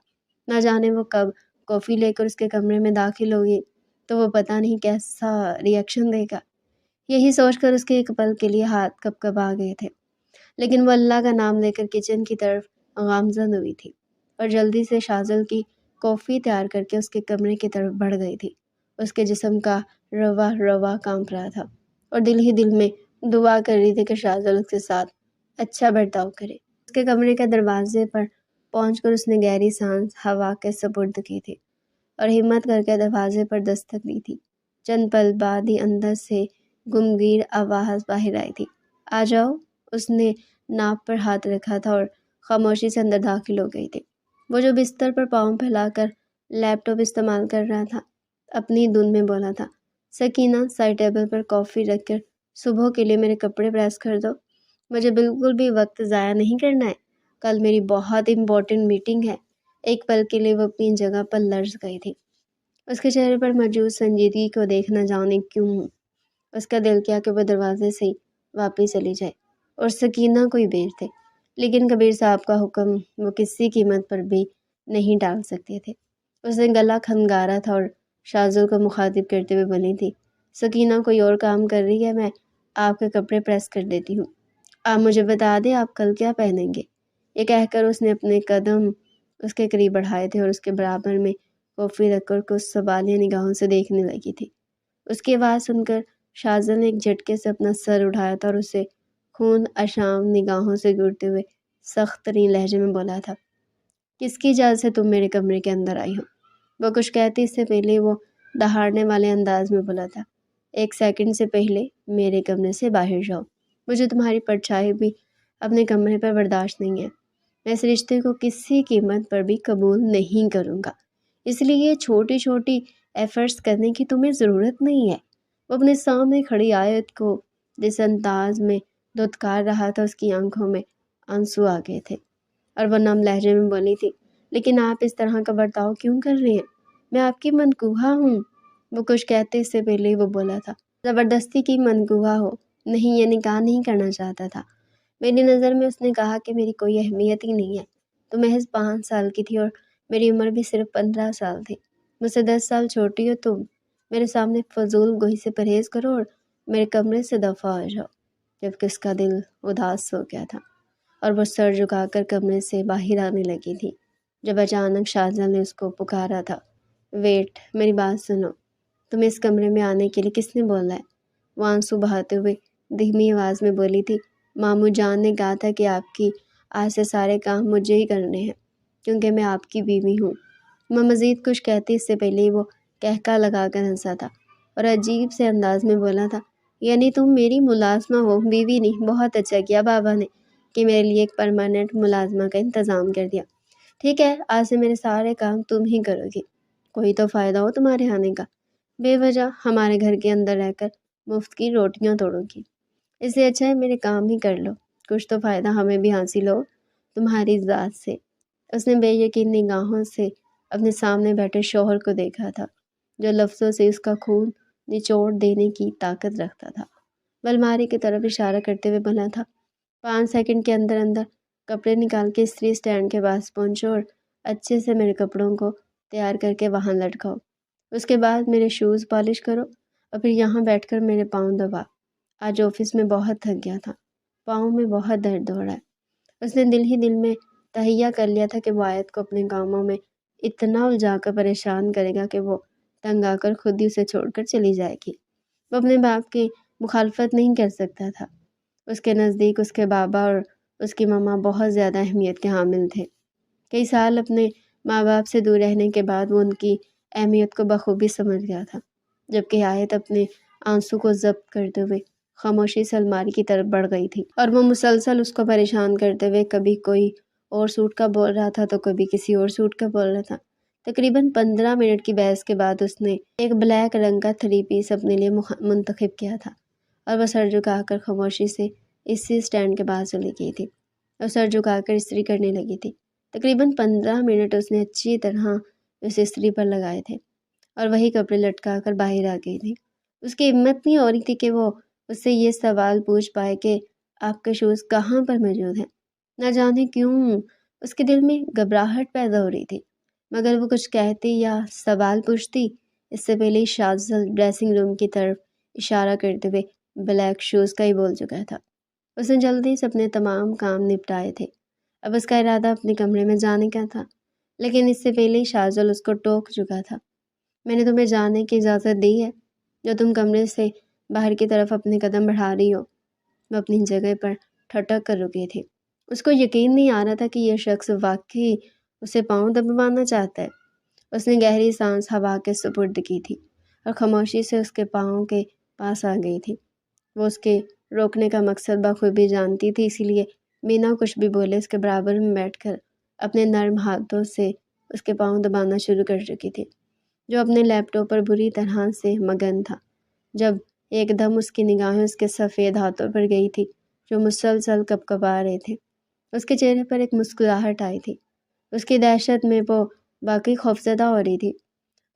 نہ جانے وہ کب کافی لے کر اس کے کمرے میں داخل ہوگی تو وہ پتہ نہیں کیسا ری ایکشن دے گا۔ یہی سوچ کر اس کے ایک پل کے لیے ہاتھ کب کب آ گئے تھے، لیکن وہ اللہ کا نام لے کر کچن کی طرف گامزن ہوئی تھی اور جلدی سے شازل کی کافی تیار کر کے اس کے کمرے کی طرف بڑھ گئی تھی۔ اس کے جسم کا روا روا کانپ رہا تھا اور دل ہی دل میں دعا کر رہی تھی کہ شازل اس کے ساتھ اچھا برتاؤ کرے۔ اس کے کمرے کے دروازے پر پہنچ کر اس نے گہری سانس ہوا کے سپرد کی تھی اور ہمت کر کے دروازے پر دستک دی تھی۔ چند پل بعد ہی اندر سے گمگیر آواز باہر آئی تھی، آ جاؤ۔ اس نے ناپ پر ہاتھ رکھا تھا اور خاموشی سے اندر داخل ہو گئی تھی۔ وہ جو بستر پر پاؤں پھیلا کر لیپ ٹاپ استعمال کر رہا تھا اپنی دھن میں بولا تھا، سکینہ سائڈ ٹیبل پر کافی رکھ کر صبح کے لیے میرے کپڑے پریس کر دو، مجھے بالکل بھی وقت ضائع نہیں کرنا ہے، کل میری بہت امپورٹنٹ میٹنگ ہے۔ ایک پل کے لیے وہ اپنی جگہ پر لرز گئی تھی۔ اس کے چہرے پر موجود سنجیدگی کو دیکھنا جانے کیوں اس کا دل کیا کہ وہ دروازے سے ہی واپس چلی جائے اور سکینہ کو ہی بھیج دے، لیکن کبیر صاحب کا حکم وہ کسی قیمت پر بھی نہیں ٹال سکتے تھے۔ اس نے گلا کھنگارا تھا اور شازل کو مخاطب کرتے ہوئے بولی تھی، سکینہ کوئی اور کام کر رہی ہے، میں آپ کے کپڑے پریس کر دیتی ہوں، آپ مجھے بتا دیں آپ کل کیا پہنیں گے۔ یہ کہہ کر اس نے اپنے قدم اس کے قریب بڑھائے تھے اور اس کے برابر میں کافی رکھ کر کچھ سوالیہ نگاہوں سے دیکھنے لگی تھی۔ اس کی آواز سن کر شازل نے ایک جھٹکے سے اپنا سر اٹھایا تھا اور اسے خون اشام نگاہوں سے گھورتے ہوئے سخت ترین لہجے میں بولا تھا، کس کی اجازت سے تم میرے کمرے کے اندر آئی ہو؟ وہ کچھ کہتی اس سے پہلے وہ دہاڑنے والے انداز میں بولا تھا، ایک سیکنڈ سے پہلے میرے کمرے سے باہر جاؤ، مجھے تمہاری پرچھائی بھی اپنے کمرے پر برداشت نہیں ہے، میں اس رشتے کو کسی قیمت پر بھی قبول نہیں کروں گا، اس لیے یہ چھوٹی چھوٹی ایفرٹس کرنے کی تمہیں ضرورت نہیں ہے۔ وہ اپنے سامنے کھڑی آیت کو جس انداز میں دھتکار رہا تھا اس کی آنکھوں میں آنسو آ گئے تھے اور وہ نم لہجے میں بولی تھی، لیکن آپ اس طرح کا برتاؤ کیوں کر رہے ہیں؟ میں آپ کی منکوہا ہوں۔ وہ کچھ کہتے اس سے پہلے وہ بولا تھا، زبردستی کی منکوہا ہو نہیں، یہ نکاح نہیں کرنا چاہتا تھا۔ میری نظر میں اس نے کہا کہ میری کوئی اہمیت ہی نہیں ہے، تو محض 5 سال کی تھی اور میری عمر بھی صرف 15 سال تھی، مجھ سے 10 سال چھوٹی ہو تم، میرے سامنے فضول گوئی سے پرہیز کرو اور میرے کمرے سے دفع ہو جاؤ۔ جبکہ اس کا دل اداس ہو گیا تھا اور وہ سر جھکا کر کمرے سے باہر آنے لگی تھی جب اچانک شازل نے اس کو پکارا تھا، ویٹ، میری بات سنو، تمہیں اس کمرے میں آنے کے لیے کس نے بولا ہے؟ وہ آنسو بہاتے ہوئے دھیمی آواز میں بولی تھی، ماموں جان نے کہا تھا کہ آپ کی آج سے سارے کام مجھے ہی کرنے ہیں کیونکہ میں آپ کی بیوی ہوں۔ میں مزید کچھ کہتی اس سے پہلے وہ کہکا لگا کر ہنسا تھا اور عجیب سے انداز میں بولا تھا، یعنی تم میری ملازمہ ہو، بیوی نہیں؟ بہت اچھا کیا بابا نے کہ میرے لیے ایک پرماننٹ ملازمہ کا انتظام کر دیا۔ ٹھیک ہے، آج سے میرے سارے کام تم ہی کرو گی، کوئی تو فائدہ ہو تمہارے آنے کا، بے وجہ ہمارے گھر کے اندر رہ کر مفت کی روٹیاں توڑو گی، اس سے اچھا ہے میرے کام ہی کر لو، کچھ تو فائدہ ہمیں بھی حاصل ہو تمہاری ذات سے۔ اس نے بے یقین نگاہوں سے اپنے سامنے بیٹھے شوہر کو دیکھا تھا جو لفظوں سے اس کا خون نچوڑ دینے کی طاقت رکھتا تھا۔ وہ الماری کی طرف اشارہ کرتے ہوئے بنا تھا، 5 سیکنڈ کے اندر اندر کپڑے نکال کے استری سٹینڈ کے پاس پہنچو اور اچھے سے میرے کپڑوں کو تیار کر کے وہاں لٹکاؤ، اس کے بعد میرے شوز پالش کرو اور پھر یہاں بیٹھ کر میرے پاؤں دبا، آج آفس میں بہت تھک گیا تھا، پاؤں میں بہت درد ہو رہا ہے۔ اس نے دل ہی دل میں تہیہ کر لیا تھا کہ وہ آیت کو اپنے کاموں میں اتنا الجھا کر پریشان کرے گا کہ وہ تنگ آ کر خود ہی اسے چھوڑ کر چلی جائے گی۔ وہ اپنے باپ کی مخالفت نہیں کر سکتا تھا، اس کے نزدیک اس کے بابا اور اس کی ماما بہت زیادہ اہمیت کے حامل تھے۔ کئی سال اپنے ماں باپ سے دور رہنے کے بعد وہ ان کی اہمیت کو بخوبی سمجھ گیا تھا، جبکہ آیت اپنے آنسو کو ضبط کرتے ہوئے خاموشی سے الماری کی طرف بڑھ گئی تھی اور وہ مسلسل اس کو پریشان کرتے ہوئے کبھی کوئی اور سوٹ کا بول رہا تھا تو کبھی کسی اور سوٹ کا بول رہا تھا، تقریباً 15 منٹ کی بحث کے بعد اس نے ایک بلیک رنگ کا 3 پیس اپنے لیے منتخب کیا تھا اور وہ سر جھکا کر خاموشی سے اسی اسٹینڈ کے پاس چلی گئی تھی اور سر جھکا کر استری کرنے لگی تھی۔ تقریباً 15 منٹ اس نے اچھی طرح اس استری پر لگائے تھے اور وہی کپڑے لٹکا کر باہر آ گئی تھی۔ اس کی ہمت نہیں ہو رہی تھی کہ وہ اس سے یہ سوال پوچھ پائے کہ آپ کے شوز کہاں پر موجود ہیں۔ نہ جانے کیوں اس کے دل میں گھبراہٹ پیدا ہو رہی تھی، مگر وہ کچھ کہتی یا سوال پوچھتی اس سے پہلے ہی شاذل ڈریسنگ روم کی طرف اشارہ کرتے ہوئے بلیک شوز کا ہی بول چکا تھا۔ اس نے جلدی سے اپنے تمام کام نپٹائے تھے۔ اب اس کا ارادہ اپنے کمرے میں جانے کا تھا، لیکن اس سے پہلے ہی شاذل اس کو ٹوک چکا تھا۔ میں نے تمہیں جانے کی اجازت دی ہے، جو تم کمرے سے باہر کی طرف اپنے قدم بڑھا رہی ہو۔ وہ اپنی جگہ پر ٹھٹک کر رکی تھی۔ اس کو یقین نہیں آ رہا تھا کہ یہ شخص واقعی اسے پاؤں دبوانا چاہتا ہے۔ اس نے گہری سانس ہوا کے سپرد کی تھی اور خاموشی سے اس کے پاؤں کے پاس آ گئی تھی۔ وہ اس کے روکنے کا مقصد بخوبی جانتی تھی، اسی لیے بنا کچھ بھی بولے اس کے برابر میں بیٹھ کر اپنے نرم ہاتھوں سے اس کے پاؤں دبانا شروع کر چکی تھی، جو اپنے لیپ ٹاپ پر بری طرح سے مگن تھا۔ جب ایک دم اس کی نگاہیں اس کے سفید ہاتھوں پر گئی تھی جو مسلسل کپکپا رہے تھے، اس کے چہرے پر ایک مسکراہٹ آئی تھی۔ اس کی دہشت میں وہ واقعی خوفزدہ ہو رہی تھی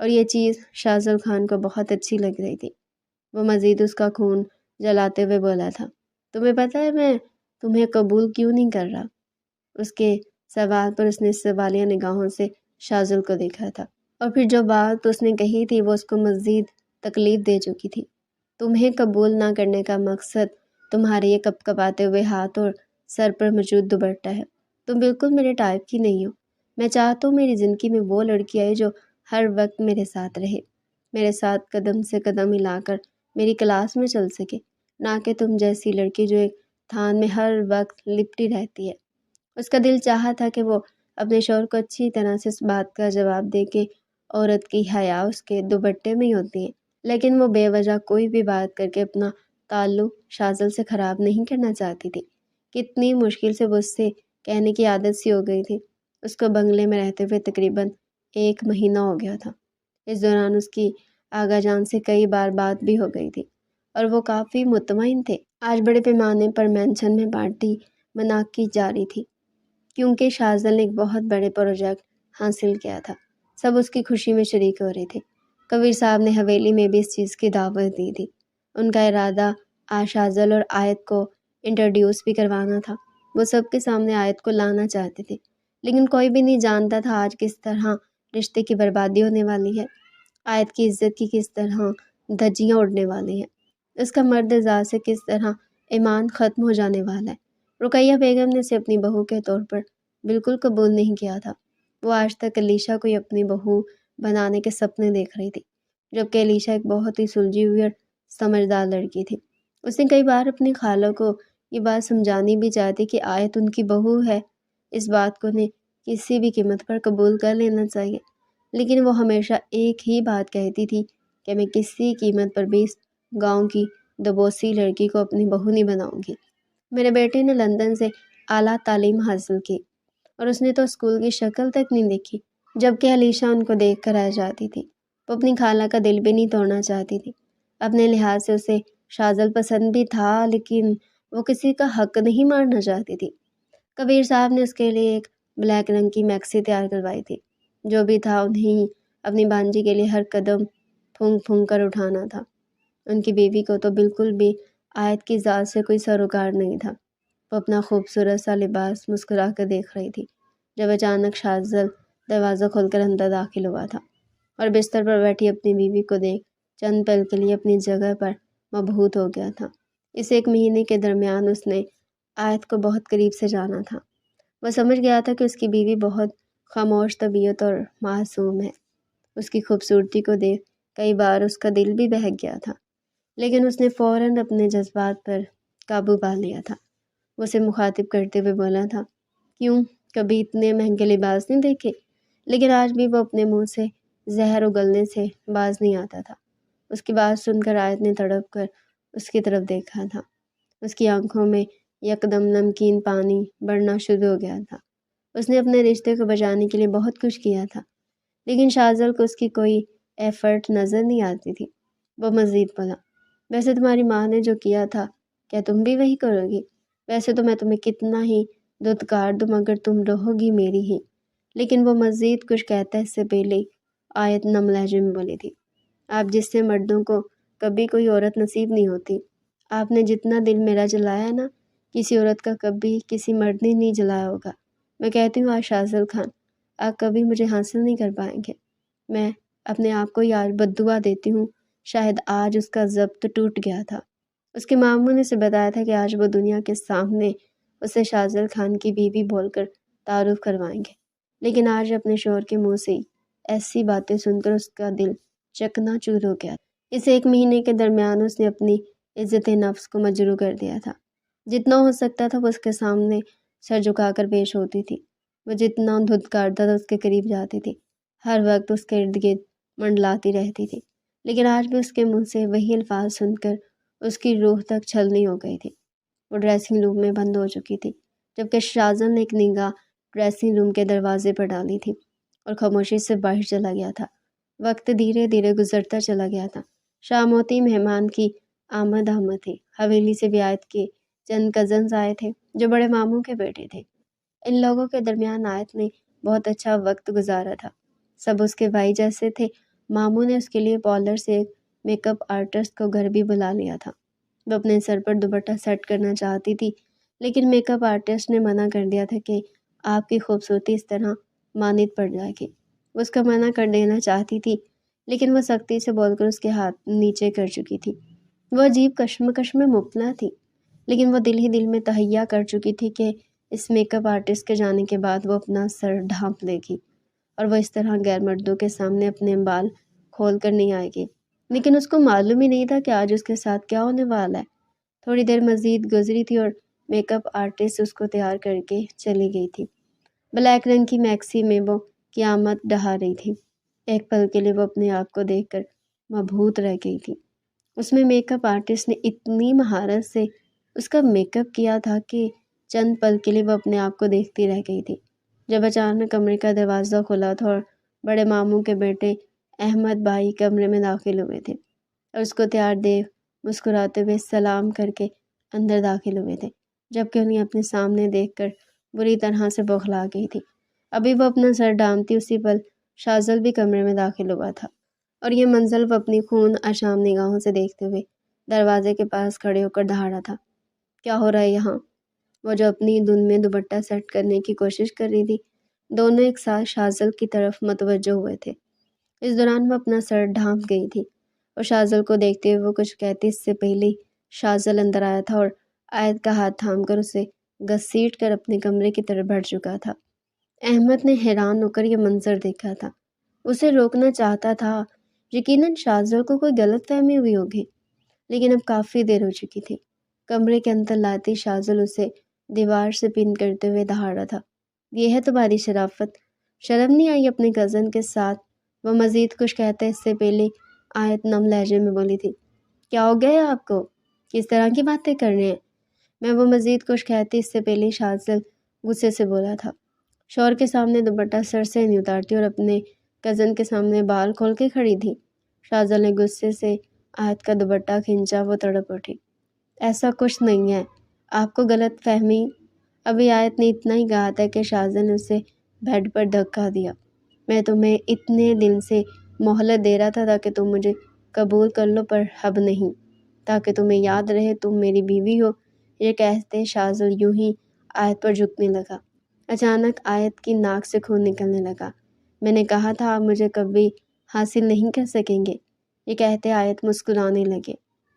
اور یہ چیز شاذل خان کو بہت اچھی لگ رہی تھی۔ وہ مزید اس کا خون جلاتے ہوئے بولا تھا، تمہیں پتہ ہے میں تمہیں قبول کیوں نہیں کر رہا؟ اس کے سوال پر اس نے سوالیہ نگاہوں سے شاذل کو دیکھا تھا، اور پھر جو بات اس نے کہی تھی وہ اس کو مزید تکلیف دے چکی تھی۔ تمہیں قبول نہ کرنے کا مقصد تمہارے یہ کپکپاتے ہوئے ہاتھ اور سر پر موجود دوپٹہ ہے۔ تم بالکل میرے ٹائپ کی نہیں ہو۔ میں چاہتا ہوں میری زندگی میں وہ لڑکی آئے جو ہر وقت میرے ساتھ رہے، میرے ساتھ قدم سے قدم ملا کر میری کلاس میں چل سکے، نہ کہ تم جیسی لڑکی جو ایک تھان میں ہر وقت لپٹی رہتی ہے۔ اس کا دل چاہا تھا کہ وہ اپنے شوہر کو اچھی طرح سے اس بات کا جواب دے کہ عورت کی حیا اس کے دوپٹے میں ہی ہوتی ہے، لیکن وہ بے وجہ کوئی بھی بات کر کے اپنا تعلق شاذل سے خراب نہیں کرنا چاہتی تھی۔ کتنی مشکل سے وہ اس سے کہنے کی عادت سی ہو گئی تھی۔ اس کو بنگلے میں رہتے ہوئے تقریباً 1 مہینہ ہو گیا تھا۔ اس دوران اس کی آغا جان سے کئی بار بات بھی ہو گئی تھی اور وہ کافی مطمئن تھے۔ آج بڑے پیمانے پر مینشن میں پارٹی منعقد جا رہی تھی، کیونکہ شاذل نے ایک بہت بڑے پروجیکٹ حاصل کیا تھا۔ سب اس کی خوشی میں شریک ہو رہے تھے۔ کبیر صاحب نے حویلی میں بھی اس چیز کی دعوت دی تھی۔ ان کا ارادہ آج شاذل اور آیت کو انٹروڈیوس بھی کروانا تھا۔ وہ سب کے سامنے آیت کو لانا چاہتے تھے، لیکن کوئی بھی نہیں جانتا تھا آج کس طرح رشتے کی بربادی ہونے والی ہے، آیت کی عزت کی کس طرح دھجیاں اڑنے والی ہیں، اس کا مرد ذات سے کس طرح ایمان ختم ہو جانے والا ہے۔ رقیہ بیگم نے اسے اپنی بہو کے طور پر بالکل قبول نہیں کیا تھا۔ وہ آج تک علیشہ کو ہی اپنی بہو بنانے کے سپنے دیکھ رہی تھی، جبکہ علیشہ ایک بہت ہی سلجھی ہوئی اور سمجھدار لڑکی تھی۔ اس نے کئی بار اپنی خالہ کو یہ بات سمجھانی بھی چاہتی کہ آیت ان کی بہو ہے، اس بات کو انہیں کسی بھی قیمت پر قبول کر لینا چاہیے، لیکن وہ ہمیشہ ایک ہی بات کہتی تھی کہ میں کسی قیمت پر بھی اس گاؤں کی دبوسی لڑکی کو اپنی بہو نہیں بناؤں گی۔ میرے بیٹے نے لندن سے اعلیٰ تعلیم حاصل کی اور اس نے تو اسکول کی شکل تک نہیں دیکھی، جبکہ علیشہ ان کو دیکھ کر آ جاتی تھی۔ وہ اپنی خالہ کا دل بھی نہیں توڑنا چاہتی تھی۔ اپنے لحاظ سے اسے شاذل پسند بھی تھا، لیکن وہ کسی کا حق نہیں مارنا چاہتی تھی۔ کبیر صاحب نے اس کے لیے ایک بلیک رنگ کی میکسی تیار کروائی تھی۔ جو بھی تھا انہیں اپنی بانجی کے لیے ہر قدم پھونک پھونک کر اٹھانا تھا۔ ان کی بیوی کو تو بالکل بھی آیت کی ذات سے کوئی سروکار نہیں تھا۔ وہ اپنا خوبصورت سا لباس مسکرا کر دیکھ رہی تھی جب اچانک شاذل دروازہ کھول کر اندر داخل ہوا تھا اور بستر پر بیٹھی اپنی بیوی کو دیکھ چند پل کے لیے اپنی جگہ پر مبہوت ہو گیا تھا۔ اس 1 مہینے کے درمیان اس نے آیت کو بہت قریب سے جانا تھا۔ وہ سمجھ گیا تھا کہ اس کی بیوی بہت خاموش طبیعت اور معصوم ہے۔ اس کی خوبصورتی کو دیکھ کئی بار اس کا دل بھی بہک گیا تھا، لیکن اس نے فوراً اپنے جذبات پر قابو پا لیا تھا۔ وہ اسے مخاطب کرتے ہوئے بولا تھا، کیوں کبھی اتنے مہنگے لباس نہیں دیکھے؟ لیکن آج بھی وہ اپنے منہ سے زہر اگلنے سے باز نہیں آتا تھا۔ اس کی بات سن کر آیت نے تڑپ کر اس کی طرف دیکھا تھا۔ اس کی آنکھوں میں یکدم نمکین پانی بڑھنا شروع ہو گیا تھا۔ اس نے اپنے رشتے کو بچانے کے لیے بہت کچھ کیا تھا، لیکن شاہزل کو اس کی کوئی ایفرٹ نظر نہیں آتی تھی۔ وہ مزید بولا، ویسے تمہاری ماں نے جو کیا تھا کیا تم بھی وہی کرو گی؟ ویسے تو میں تمہیں کتنا ہی دھتکار دوں مگر تم رہو گی میری ہی۔ لیکن وہ مزید کچھ کہتا ہے اس سے پہلے آیت نم لہجے میں بولی تھی، آپ جس سے مردوں کو کبھی کوئی عورت نصیب نہیں ہوتی، آپ نے جتنا دل میرا جلایا نا کسی عورت کا کبھی کسی مرد نے نہیں جلایا ہوگا۔ میں کہتی ہوں آج شاہزل خان آپ کبھی مجھے حاصل نہیں کر پائیں گے۔ میں اپنے آپ کو ہی آج بددعا دیتی ہوں، شاید آج اس کا ضبط ٹوٹ گیا تھا۔ اس کے ماموں نے اسے بتایا تھا کہ آج وہ دنیا کے سامنے اسے شاہزل خان کی بیوی بول کر تعارف کروائیں گے، لیکن آج اپنے شوہر کے منہ سے ایسی باتیں سن کر اس کا دل چکنا چور ہو گیا۔ اس 1 مہینے کے درمیان اس نے اپنی عزت نفس کو مجروح کر دیا تھا۔ جتنا ہو سکتا تھا وہ اس کے سامنے سر جھکا کر پیش ہوتی تھی، وہ جتنا دھتکارتا تھا اس کے قریب جاتی تھی، ہر وقت اس کے ارد گرد منڈلاتی رہتی تھی، لیکن آج بھی اس کے منہ سے وہی الفاظ سن کر اس کی روح تک چھلنی ہو گئی تھی۔ وہ ڈریسنگ روم میں بند ہو چکی تھی، جبکہ شاہزل نے ایک نگاہ ڈریسنگ روم کے دروازے پر ڈالی تھی اور خاموشی سے باہر چلا گیا تھا۔ وقت دھیرے دھیرے گزرتا چلا گیا تھا۔ شام ہوتی مہمان کی آمد تھی۔ حویلی سے بھی آیت کے چند کزنز آئے تھے جو بڑے ماموں کے بیٹے تھے۔ ان لوگوں کے درمیان آیت نے بہت اچھا وقت گزارا تھا۔ سب اس کے بھائی جیسے تھے۔ ماموں نے اس کے لیے پارلر سے ایک میک اپ آرٹسٹ کو گھر بھی بلا لیا تھا۔ وہ اپنے سر پر دوپٹہ سیٹ کرنا چاہتی تھی، لیکن میک اپ آرٹسٹ نے منع کر دیا تھا کہ آپ کی خوبصورتی اس طرح مانید پڑ جائے گی۔ وہ اس کا منع کر دینا چاہتی تھی، لیکن وہ سختی سے بول کر اس کے ہاتھ نیچے کر چکی تھی۔ وہ عجیب کشمکش میں مبتلا تھی، لیکن وہ دل ہی دل میں تہیہ کر چکی تھی کہ اس میک اپ آرٹسٹ کے جانے کے بعد وہ اپنا سر ڈھانپ لے گی اور وہ اس طرح غیر مردوں کے سامنے اپنے بال کھول کر نہیں آئے گی۔ لیکن اس کو معلوم ہی نہیں تھا کہ آج اس کے ساتھ کیا ہونے والا ہے۔ تھوڑی دیر مزید گزری تھی اور میک اپ آرٹسٹ اس کو تیار کر کے چلی گئی تھی۔ بلیک رنگ کی میکسی میں وہ قیامت ڈہا رہی تھی۔ ایک پل کے لیے وہ اپنے آپ کو دیکھ کر مبہوت رہ گئی تھی۔ اس میں میک اپ آرٹسٹ نے اتنی مہارت سے اس کا میک اپ کیا تھا کہ چند پل کے لیے وہ اپنے آپ کو دیکھتی رہ گئی تھی، جب اچانک کمرے کا دروازہ کھلا تھا اور بڑے ماموں کے بیٹے احمد بھائی کمرے میں داخل ہوئے تھے اور اس کو تیار دیکھ مسکراتے ہوئے سلام کر کے اندر داخل ہوئے تھے، جبکہ انہیں اپنے سامنے دیکھ کر بری طرح سے بوکھلا گئی تھی۔ ابھی وہ اپنا سر ڈھانپتی اسی پل شاہزل بھی کمرے میں داخل ہوا تھا، اور یہ منظر وہ اپنی خون اشام نگاہوں سے دیکھتے ہوئے دروازے کے پاس کھڑے ہو کر دہاڑا تھا۔ کیا ہو رہا ہے یہاں؟ وہ جو اپنی دھن میں دوپٹہ سیٹ کرنے کی کوشش کر رہی تھی، دونوں ایک ساتھ شاہزل کی طرف متوجہ ہوئے تھے۔ اس دوران وہ اپنا سر ڈھانپ گئی تھی اور شاہزل کو دیکھتے ہوئے وہ کچھ کہتی اس سے پہلے شاہزل اندر آیا تھا اور آیت کا ہاتھ تھام کر اسے گھسیٹ کر اپنے کمرے کی طرف بڑھ چکا تھا۔ احمد نے حیران ہو کر یہ منظر دیکھا تھا۔ اسے روکنا چاہتا تھا، یقیناً شاہزل کو کوئی غلط فہمی ہوئی ہوگی، لیکن اب کافی دیر ہو چکی تھی۔ کمرے کے اندر لاتی شاہزل اسے دیوار سے پن کرتے ہوئے دہاڑا تھا۔ یہ ہے تمہاری شرافت، شرم نہیں آئی اپنے کزن کے ساتھ؟ وہ مزید کچھ کہتے اس سے پہلے آیت نم لہجے میں بولی تھی، کیا ہو گیا آپ کو؟ کس طرح کی باتیں کر رہے ہیں؟ وہ مزید کچھ کہتی اس سے پہلے شاہزل غصے سے بولا تھا، شوہر کے سامنے دوپٹہ سر سے نہیں اتارتی اور اپنے کزن کے سامنے بال کھول کے کھڑی تھی۔ شاہزل نے غصے سے آیت کا دوپٹہ کھینچا، وہ تڑپ اٹھی، ایسا کچھ نہیں ہے، آپ کو غلط فہمی۔ ابھی آیت نے اتنا ہی کہا تھا کہ شاہزل نے اسے بیڈ پر دھکا دیا۔ میں تمہیں اتنے دن سے مہلت دے رہا تھا تاکہ تم مجھے قبول کر لو، پر اب نہیں، تاکہ تمہیں یاد رہے تم میری بیوی ہو۔ یہ کہتے شاہزل یوں ہی آیت پر جھکنے لگا۔ اچانک آیت کی ناک سے خون نکلنے لگا۔ میں نے کہا تھا آپ مجھے کبھی حاصل نہیں کر سکیں گے۔ یہ کہتے آیت مسکرانے لگے،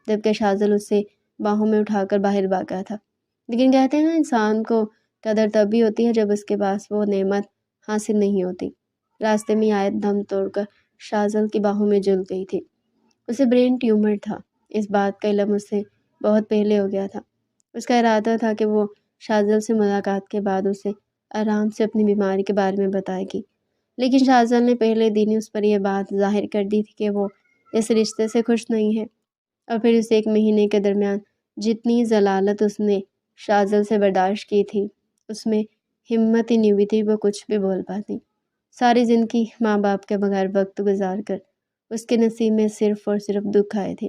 جبکہ شاہزل اسے باہوں میں اٹھا کر باہر بھاگا تھا۔ لیکن کہتے ہیں نا، انسان کو قدر تبھی ہوتی ہے جب اس کے پاس وہ نعمت حاصل نہیں ہوتی۔ راستے میں آیت دم توڑ کر شاہزل کی باہوں میں جھل گئی تھی۔ اسے برین ٹیومر تھا، اس بات کا علم اسے بہت پہلے ہو گیا تھا۔ اس کا ارادہ تھا کہ وہ شاہزل سے ملاقات کے بعد اسے آرام سے اپنی بیماری کے بارے میں بتائے گی، لیکن شاہزل نے پہلے دن ہی اس پر یہ بات ظاہر کر دی تھی کہ وہ اس رشتے سے خوش نہیں ہے، اور پھر اس 1 مہینے کے درمیان جتنی ذلالت اس نے شاہزل سے برداشت کی تھی، اس میں ہمت ہی نہیں ہوئی تھی وہ کچھ بھی بول پاتی۔ ساری زندگی ماں باپ کے بغیر وقت گزار کر اس کے نصیب میں صرف اور صرف دکھ آئے تھے۔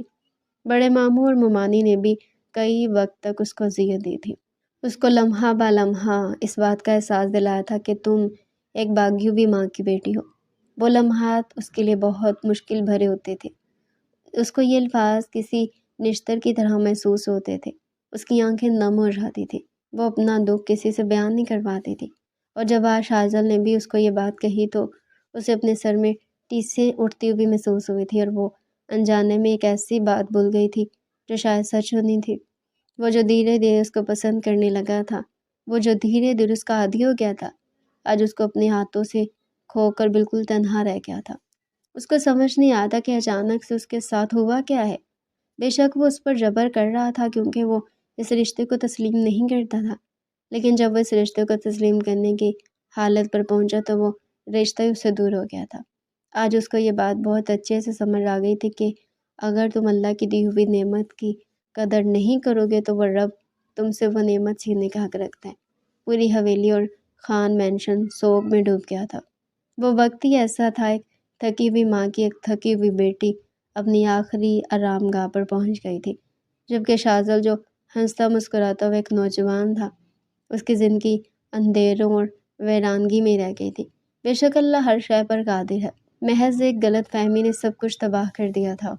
بڑے ماموں اور ممانی نے بھی کئی وقت تک اس کو اذیت دی تھی، اس کو لمحہ با لمحہ اس بات کا احساس دلایا تھا کہ تم ایک باغی ہوئی ماں کی بیٹی ہو۔ وہ لمحات اس کے لیے بہت مشکل بھرے ہوتے تھے، اس کو یہ الفاظ کسی نشتر کی طرح محسوس ہوتے تھے، اس کی آنکھیں نم ہو جاتی تھی، وہ اپنا دکھ کسی سے بیان نہیں کر پاتی تھی۔ اور جب آج شاہزل نے بھی اس کو یہ بات کہی تو اسے اپنے سر میں ٹیسیں اٹھتی ہوئی محسوس ہوئی تھی، اور وہ انجانے میں ایک ایسی بات بھول گئی تھی جو شاید سچ ہونی تھی۔ وہ جو دھیرے دھیرے اس کو پسند کرنے لگا تھا، وہ جو دھیرے دھیرے اس کا عادی ہو گیا تھا، آج اس کو اپنے ہاتھوں سے کھو کر بالکل تنہا رہ گیا تھا۔ اس کو سمجھ نہیں آتا کہ اچانک سے اس کے ساتھ ہوا کیا ہے۔ بے شک وہ اس پر جبر کر رہا تھا کیونکہ وہ اس رشتے کو تسلیم نہیں کرتا تھا، لیکن جب وہ اس رشتے کو تسلیم کرنے کی حالت پر پہنچا تو وہ رشتہ ہی اس سے دور ہو گیا تھا۔ آج اس کو یہ بات بہت اچھے سے سمجھ آ گئی تھی کہ اگر تم اللہ کی دی ہوئی نعمت کی قدر نہیں کرو گے تو وہ رب تم سے وہ نعمت چھیننے کا حق رکھتا ہے۔ پوری حویلی اور خان مینشن سوگ میں ڈوب گیا تھا۔ وہ وقت ہی ایسا تھا، ایک تھکی ہوئی ماں کی ایک تھکی ہوئی بیٹی اپنی آخری آرام گاہ پر پہنچ گئی تھی، جبکہ شاہزل جو ہنستا مسکراتا ہوا ایک نوجوان تھا، اس کی زندگی اندھیروں اور ویرانگی میں رہ گئی تھی۔ بے شک اللہ ہر شے پر قادر ہے، محض ایک غلط فہمی نے سب کچھ تباہ کر دیا تھا۔